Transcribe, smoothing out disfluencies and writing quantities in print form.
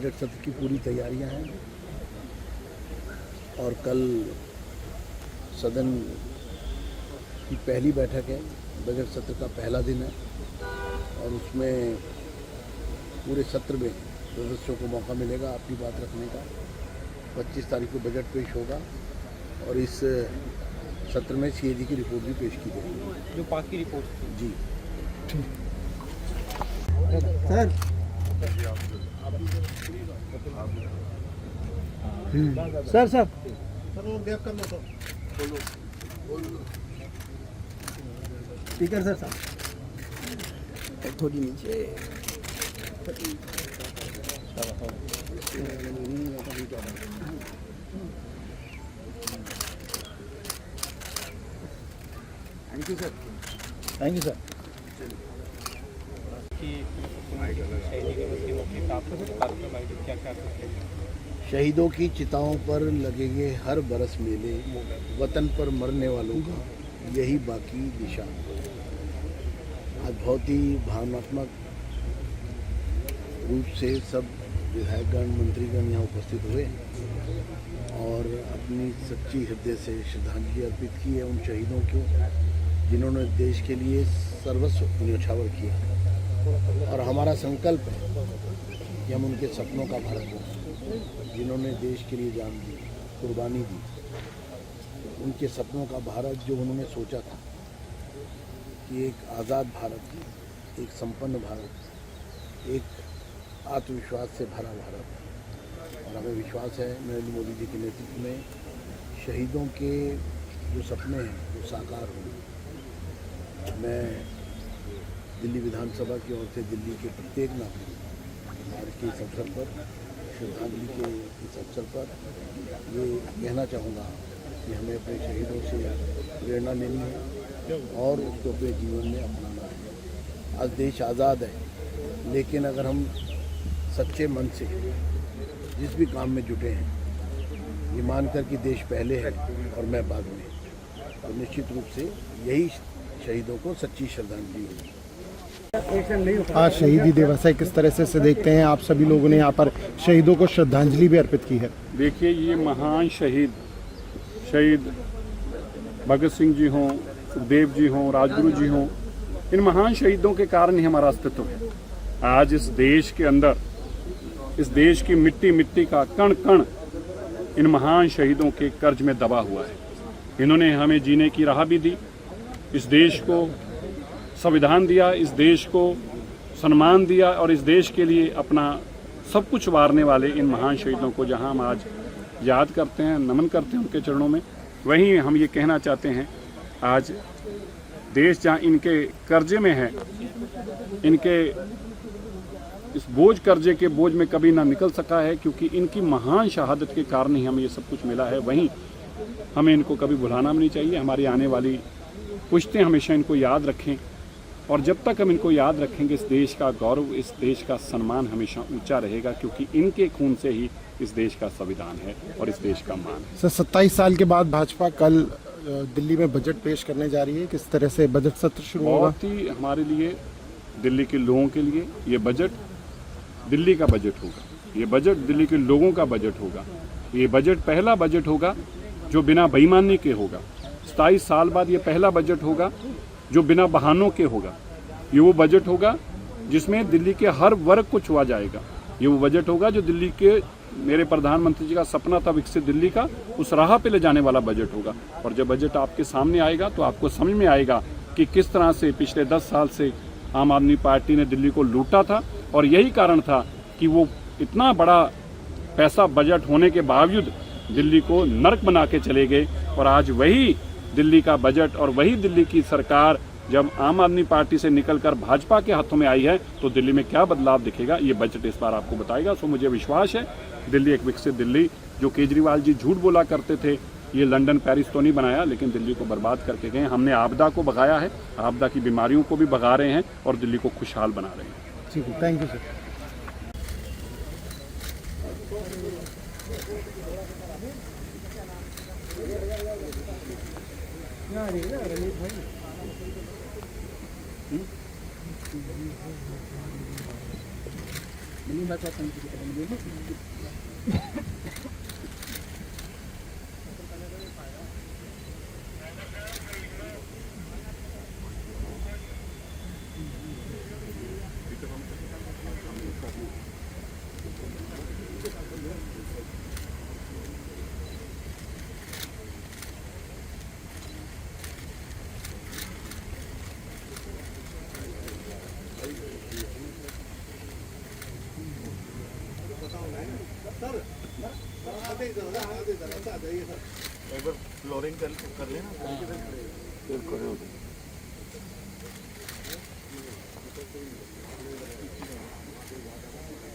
Budget सत्र की पूरी तैयारियां हैं और कल सदन की पहली बैठक है। बजट सत्र का पहला दिन है और उसमें पूरे सत्र में सदस्यों को मौका मिलेगा अपनी बात रखने का। 25 तारीख को बजट पेश होगा और इस सत्र में सीएजी की रिपोर्ट भी पेश की जाएगी। जो पाक की रिपोर्ट जी sir sir sir speaker sir थोड़ी नीचे thank you sir. Thank you sir. शहीदों की चिताओं पर लगेंगे हर बरस मेले, वतन पर मरने वालों का यही बाकी निशान। आज बहुत ही भावनात्मक रूप से सब विधायकगण मंत्रीगण यहाँ उपस्थित हुए और अपनी सच्ची हृदय से श्रद्धांजलि अर्पित की है उन शहीदों को जिन्होंने देश के लिए सर्वस्व न्योछावर किया। और हमारा संकल्प है कि हम उनके सपनों का भारत बनाएं, जिन्होंने देश के लिए जान दी, कुर्बानी दी। उनके सपनों का भारत जो उन्होंने सोचा था कि एक आज़ाद भारत, एक संपन्न भारत, एक आत्मविश्वास से भरा भारत। और हमें विश्वास है नरेंद्र मोदी जी के नेतृत्व में शहीदों के जो सपने हैं वो साकार होंगे। मैं दिल्ली विधानसभा की ओर से दिल्ली के प्रत्येक नागरिक आज के इस अवसर पर, श्रद्धांजलि के इस अवसर पर ये कहना चाहूँगा कि हमें अपने शहीदों से प्रेरणा लेनी है और उसको अपने जीवन में अपनाना है। आज देश आज़ाद है, लेकिन अगर हम सच्चे मन से जिस भी काम में जुटे हैं, ये मानकर कि देश पहले है और मैं बाद में, तो निश्चित रूप से यही शहीदों को सच्ची श्रद्धांजलि होगी। आज शहीदी दिवस है, किस तरह से देखते हैं आप? सभी लोगों ने यहाँ पर शहीदों को श्रद्धांजलि भी अर्पित की है। देखिए, ये महान शहीद भगत सिंह जी हों, सुखदेव जी हों, राजगुरु जी हों, इन महान शहीदों के कारण ही हमारा अस्तित्व है। आज इस देश के अंदर, इस देश की मिट्टी का कण कण इन महान शहीदों के कर्ज में दबा हुआ है। इन्होंने हमें जीने की राह भी दी, इस देश को संविधान दिया, इस देश को सम्मान दिया और इस देश के लिए अपना सब कुछ वारने वाले इन महान शहीदों को जहां हम आज याद करते हैं, नमन करते हैं उनके चरणों में, वहीं हम ये कहना चाहते हैं आज देश जहां इनके कर्जे में है, इनके इस बोझ कर्जे के बोझ में कभी ना निकल सका है, क्योंकि इनकी महान शहादत के कारण ही हमें ये सब कुछ मिला है। वहीं हमें इनको कभी भुलाना भी नहीं चाहिए। हमारी आने वाली पुश्तें हमेशा इनको याद रखें और जब तक हम इनको याद रखेंगे, इस देश का गौरव, इस देश का सम्मान हमेशा ऊंचा रहेगा, क्योंकि इनके खून से ही इस देश का संविधान है और इस देश का मान है। सर, 27 साल के बाद भाजपा कल दिल्ली में बजट पेश करने जा रही है, किस तरह से बजट सत्र शुरू होगा? बहुत ही हमारे लिए, दिल्ली के लोगों के लिए ये बजट दिल्ली का बजट होगा, ये बजट दिल्ली के लोगों का बजट होगा। ये बजट पहला बजट होगा जो बिना बेईमानी के होगा। 27 साल बाद ये पहला बजट होगा जो बिना बहानों के होगा। ये वो बजट होगा जिसमें दिल्ली के हर वर्ग को छुआ जाएगा। ये वो बजट होगा जो दिल्ली के, मेरे प्रधानमंत्री जी का सपना था विकसित दिल्ली का, उस राह पे ले जाने वाला बजट होगा। और जब बजट आपके सामने आएगा तो आपको समझ में आएगा कि किस तरह से पिछले 10 साल से आम आदमी पार्टी ने दिल्ली को लूटा था और यही कारण था कि वो इतना बड़ा पैसा बजट होने के बावजूद दिल्ली को नर्क बना के चले गए। और आज वही दिल्ली का बजट और वही दिल्ली की सरकार जब आम आदमी पार्टी से निकलकर भाजपा के हाथों में आई है तो दिल्ली में क्या बदलाव दिखेगा, ये बजट इस बार आपको बताएगा। सो मुझे विश्वास है दिल्ली एक विकसित दिल्ली, जो केजरीवाल जी झूठ बोला करते थे, ये लंदन पेरिस तो नहीं बनाया, लेकिन दिल्ली को बर्बाद करके गए। हमने आपदा को भगाया है, आपदा की बीमारियों को भी भगा रहे हैं और दिल्ली को खुशहाल बना रहे हैं। ठीक है, थैंक यू सर। फ्लोरिंग कर लेना